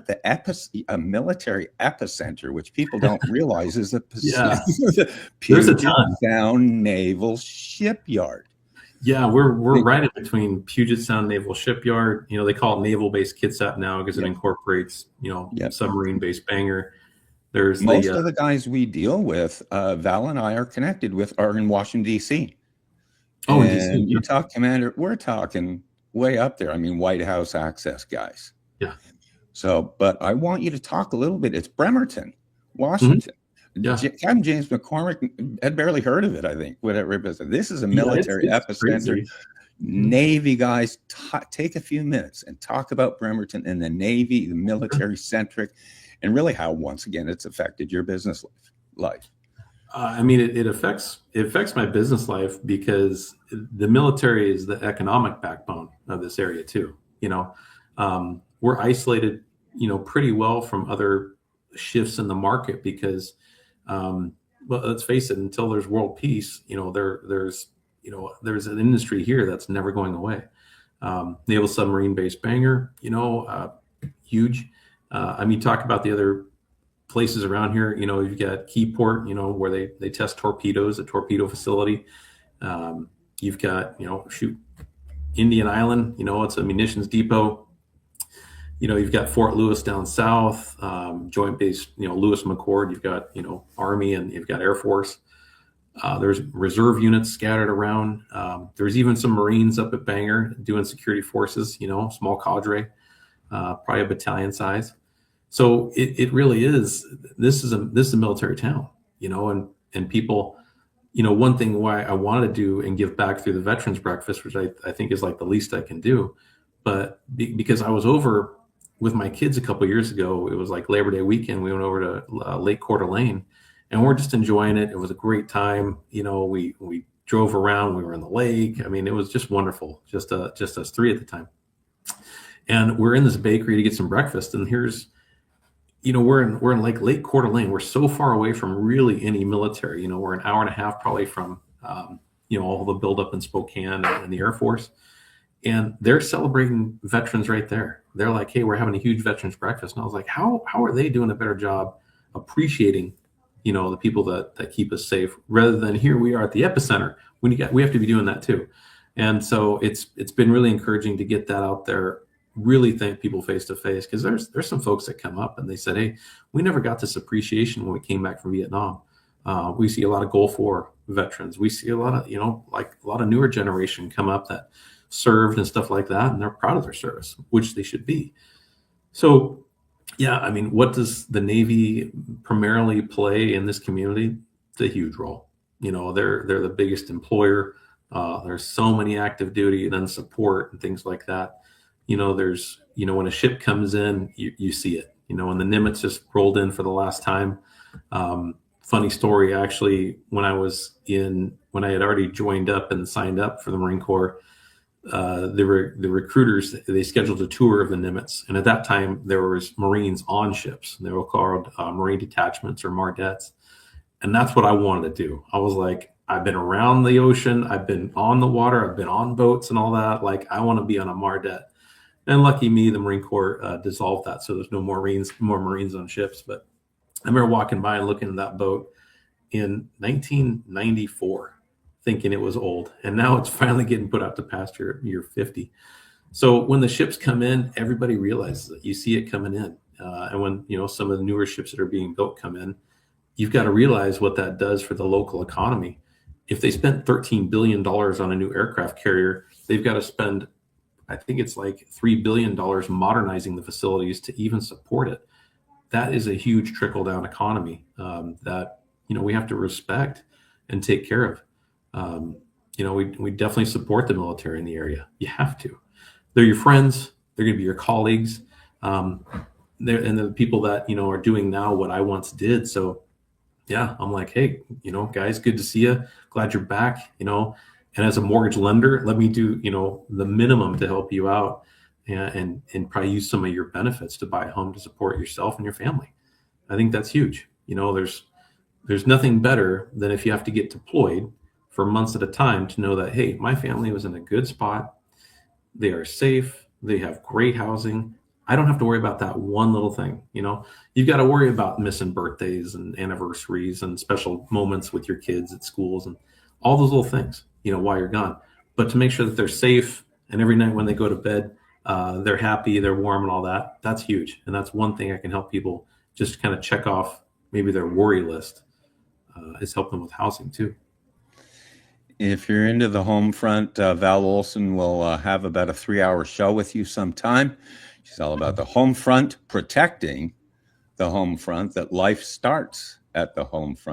a military epicenter, which people don't realize is Yeah, the there's a Puget ton. Sound Naval Shipyard. Yeah, we're right in between Puget Sound Naval Shipyard. They call it Naval Base Kitsap now because it Yeah, incorporates, yeah. submarine base Bangor. There's the Most of the guys we deal with, Val and I are connected with, are in Washington, D.C. in DC. And you talk commander, we're talking way up there. I mean, White House access guys. Yeah. So, but I want you to talk a little bit. It's Bremerton, Mm-hmm. Washington. Yeah. Captain James McCormick had barely heard of it, I think, whatever it was. This is a military it's epicenter. crazy. Navy guys, take a few minutes and talk about Bremerton and the Navy, the military centric, and really how, once again, it's affected your business life. I mean, it affects my business life because the military is the economic backbone of this area too. We're isolated, pretty well from other shifts in the market because, well, let's face it, until there's world peace, there's an industry here that's never going away. Naval submarine base Bangor, huge. I mean, talk about the other places around here. You've got Keyport, where they test torpedoes, a torpedo facility. You've got, Indian Island, it's a munitions depot. You've got Fort Lewis down south, Joint Base, Lewis McChord. You've got, Army, and you've got Air Force. There's reserve units scattered around. There's even some Marines up at Bangor doing security forces, small cadre, probably a battalion size. So it really is. This is a military town, and people, one thing why I wanted to do and give back through the Veterans Breakfast, which I think is like the least I can do, but because I was over with my kids a couple of years ago, it was like Labor Day weekend. We went over to Lake Coeur d'Alene, and we're just enjoying it. It was a great time. We drove around. We were in the lake. I mean, it was just wonderful. Just us three at the time, and we're in this bakery to get some breakfast. And here's, we're in like Lake Coeur d'Alene. We're so far away from really any military. We're an hour and a half probably from all the buildup in Spokane and the Air Force. And they're celebrating veterans right there. They're like, hey, we're having a huge veterans breakfast. And I was like, how are they doing a better job appreciating, the people that keep us safe, rather than here we are at the epicenter. We have to be doing that too. And so it's been really encouraging to get that out there, really thank people face to face, because there's some folks that come up and they said, hey, we never got this appreciation when we came back from Vietnam. We see a lot of Gulf War veterans. We see a lot of, like a lot of newer generation come up that served and stuff like that, and they're proud of their service, which they should be. So, yeah, I mean, what does the Navy primarily play in this community? It's a huge role. They're the biggest employer. There's so many active duty and then support and things like that. There's, when a ship comes in, you see it. When the Nimitz just rolled in for the last time. Funny story, actually, when I had already joined up and signed up for the Marine Corps, the recruiters, they scheduled a tour of the Nimitz, and at that time there was Marines on ships. They were called Marine detachments or Mardettes, and that's what I wanted to do. I was like, I've been around the ocean, I've been on the water, I've been on boats and all that. Like, I want to be on a Mardette. And lucky me, the Marine Corps dissolved that, so there's no more Marines on ships. But I remember walking by and looking at that boat in 1994. Thinking it was old, and now it's finally getting put out to pasture year 50. So when the ships come in, everybody realizes it. You see it coming in, and when some of the newer ships that are being built come in, you've got to realize what that does for the local economy. If they spent $13 billion on a new aircraft carrier, they've got to spend, I think it's like $3 billion modernizing the facilities to even support it. That is a huge trickle down economy that we have to respect and take care of. We definitely support the military in the area. You have to. They're your friends. They're going to be your colleagues. They're the people that, are doing now what I once did. So yeah, I'm like, hey, guys, good to see you. Glad you're back, and as a mortgage lender, let me do, the minimum to help you out and probably use some of your benefits to buy a home to support yourself and your family. I think that's huge. There's nothing better than if you have to get deployed for months at a time to know that, hey, my family was in a good spot. They are safe. They have great housing. I don't have to worry about that one little thing. You've got to worry about missing birthdays and anniversaries and special moments with your kids at schools and all those little things, while you're gone. But to make sure that they're safe and every night when they go to bed, they're happy, they're warm, and all that, that's huge. And that's one thing I can help people just kind of check off maybe their worry list, is help them with housing too. If you're into the home front, Val Olson will have about a 3-hour show with you sometime. She's all about the home front, protecting the home front, that life starts at the home front.